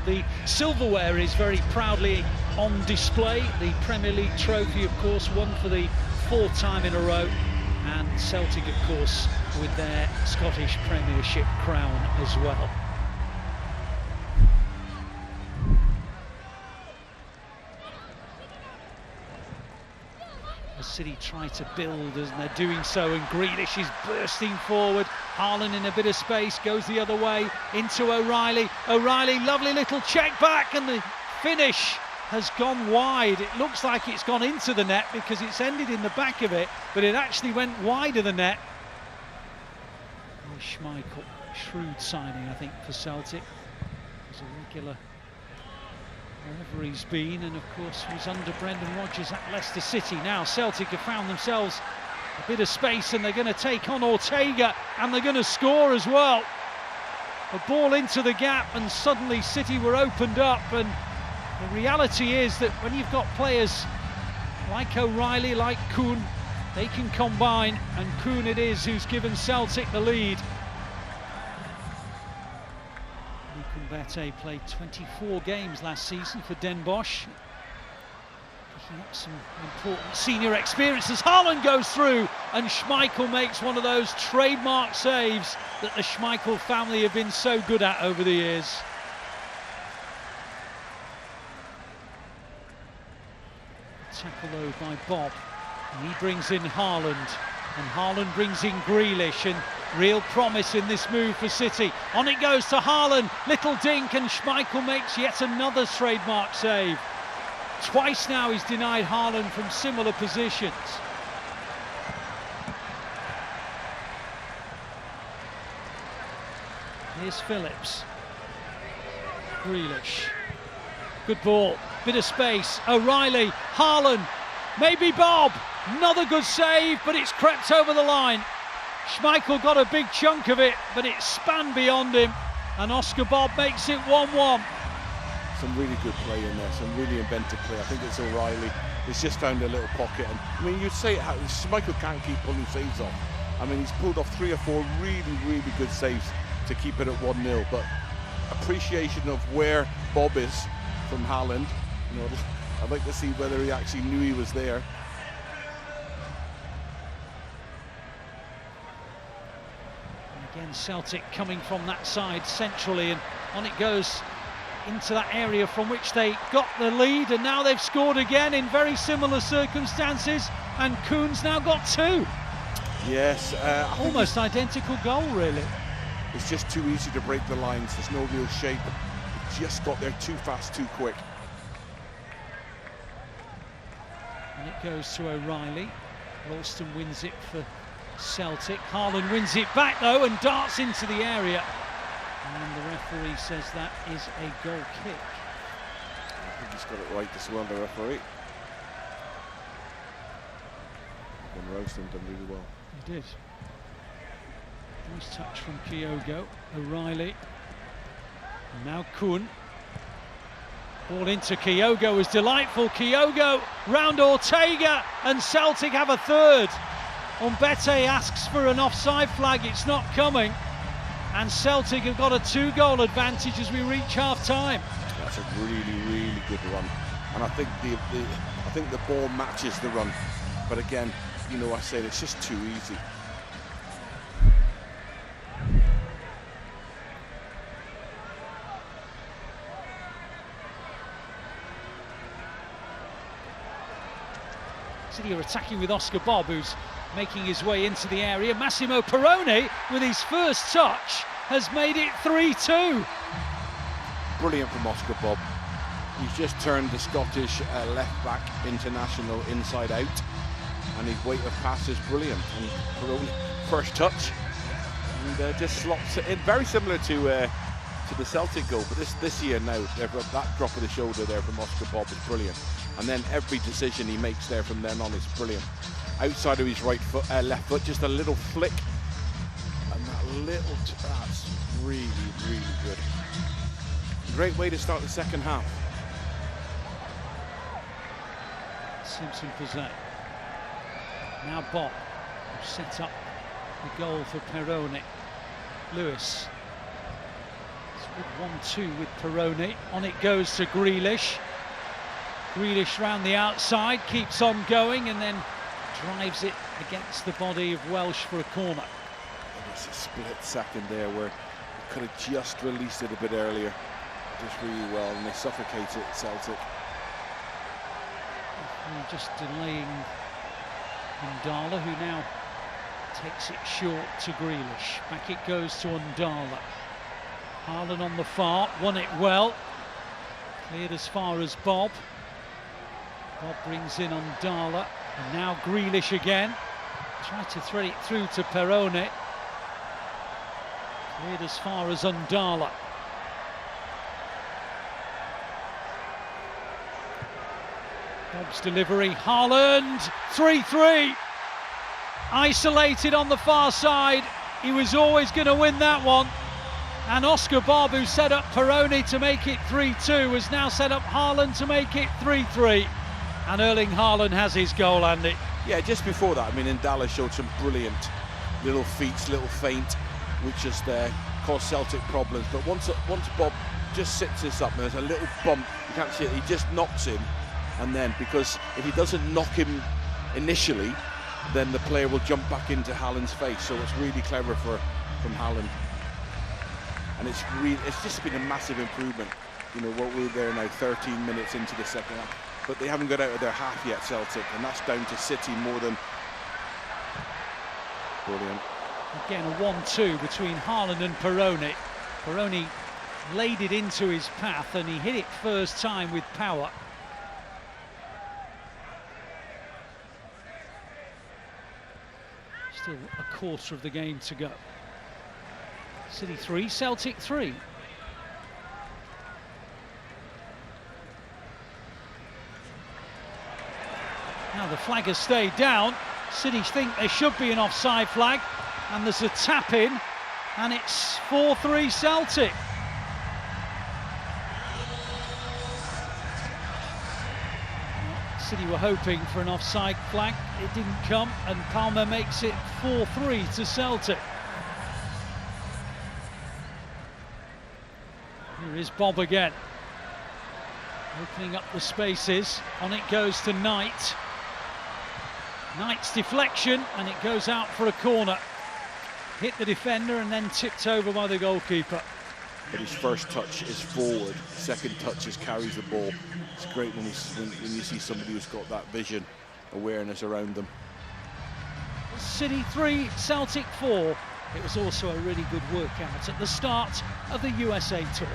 the silverware is very proudly on display. The Premier League trophy, of course, won for the 4th time in a row, and Celtic, of course, with their Scottish Premiership crown as well. City try to build, and they're doing so, and Grealish is bursting forward. Haaland in a bit of space, goes the other way into O'Reilly. O'Reilly, lovely little check back, and the finish has gone wide. It looks like it's gone into the net because it's ended in the back of it, but it actually went wide of the net. Oh, Schmeichel, shrewd signing, I think, for Celtic. He's a regular wherever he's been, and of course was under Brendan Rodgers at Leicester City. Now Celtic have found themselves a bit of space, and they're going to take on Ortega, and they're going to score as well. A ball into the gap, and suddenly City were opened up. And the reality is that when you've got players like O'Reilly, like Kuhn, they can combine, and Kuhn it is who's given Celtic the lead. Mbete played 24 games last season for Den Bosch, picking up some important senior experience as Haaland goes through, and Schmeichel makes one of those trademark saves that the Schmeichel family have been so good at over the years. Tackle though by Bob, and he brings in Haaland, and Haaland brings in Grealish, and real promise in this move for City. On it goes to Haaland, little dink, and Schmeichel makes yet another trademark save. Twice now he's denied Haaland from similar positions. Here's Phillips. Grealish. Good ball, bit of space. O'Reilly, Haaland, maybe Bob. Another good save, but it's crept over the line. Schmeichel got a big chunk of it, but it spanned beyond him, and Oscar Bob makes it 1-1. Some really good play in there, some really inventive play. I think it's O'Reilly. He's just found a little pocket, and I mean, you'd say Schmeichel can't keep pulling saves off. I mean, he's pulled off 3 or 4 really good saves to keep it at 1-0, but appreciation of where Bob is from Haaland. You know, I'd like to see whether he actually knew he was there. Again, Celtic coming from that side centrally, and on it goes into that area from which they got the lead, and now they've scored again in very similar circumstances, and Kuhn's now got 2. Yes. Almost identical goal, really. It's just too easy to break the lines. There's no real shape. It just got there too fast, too quick. And it goes to O'Reilly. Ralston wins it for Celtic. Haaland wins it back though and darts into the area, and the referee says that is a goal kick. I think he's got it right as well, the referee. And Ralston done really well. He did. Nice touch from Kyogo. O'Reilly. And now Kuhn. Ball into Kyogo was delightful. Kyogo round Ortega, and Celtic have a third. Mbete asks for an offside flag, it's not coming, and Celtic have got a 2-goal advantage as we reach half-time. That's a really good run, and I think the ball matches the run, but again, you know, I said it's just too easy. City are attacking with Oscar Bob, who's making his way into the area. Massimo Perrone, with his first touch, has made it 3-2. Brilliant from Oscar Bob. He's just turned the Scottish left-back international inside out, and his weight of pass is brilliant. And Perrone, first touch, and just slots it in. Very similar to the Celtic goal, but this year now, that drop of the shoulder there from Oscar Bob is brilliant. And then every decision he makes there from then on is brilliant. Outside of his right foot, left foot, just a little flick, and that's really good. Great way to start the second half. Simpson Pizzet. Now Bob, who set up the goal for Perrone. Lewis. It's Good 1-2 with Peroni. On it goes to Grealish. Grealish round the outside, keeps on going and then drives it against the body of Welsh for a corner. It's a split second there where he could have just released it a bit earlier. Just really well, and they suffocate it, Celtic. Just delaying Undala, who now takes it short to Grealish. Back it goes to Undala. Haaland on the far, won it well. Cleared as far as Bob. Bob brings in Undala, and now Grealish again. Tried to thread it through to Peroni. Cleared as far as Undala. Bob's delivery, Haaland, 3-3. Isolated on the far side, he was always going to win that one. And Oscar Bob, who set up Peroni to make it 3-2, has now set up Haaland to make it 3-3. And Erling Haaland has his goal, Andy. Yeah, just before that, I mean, Undala showed some brilliant little feats, little feint, which just caused Celtic problems. But once Bob just sets this up, there's a little bump, you can't see it, he just knocks him. And then, because if he doesn't knock him initially, then the player will jump back into Haaland's face. So it's really clever from Haaland. And it's just been a massive improvement. You know, what we're there now, 13 minutes into the second half. But they haven't got out of their half yet, Celtic, and that's down to City more than... Brilliant. Again, a 1-2 between Haaland and Peroni. Peroni laid it into his path and he hit it first time with power. Still a quarter of the game to go. City 3, Celtic 3. Now the flag has stayed down. City think there should be an offside flag, and there's a tap in, and it's 4-3 Celtic. City were hoping for an offside flag, it didn't come, and Palmer makes it 4-3 to Celtic. Here is Bob again, opening up the spaces. On it goes to Knight. Knight's deflection, and it goes out for a corner. Hit the defender and then tipped over by the goalkeeper. But his first touch is forward, second touch is carries the ball. It's great when you see somebody who's got that vision, awareness around them. City 3, Celtic 4. It was also a really good workout at the start of the USA Tour.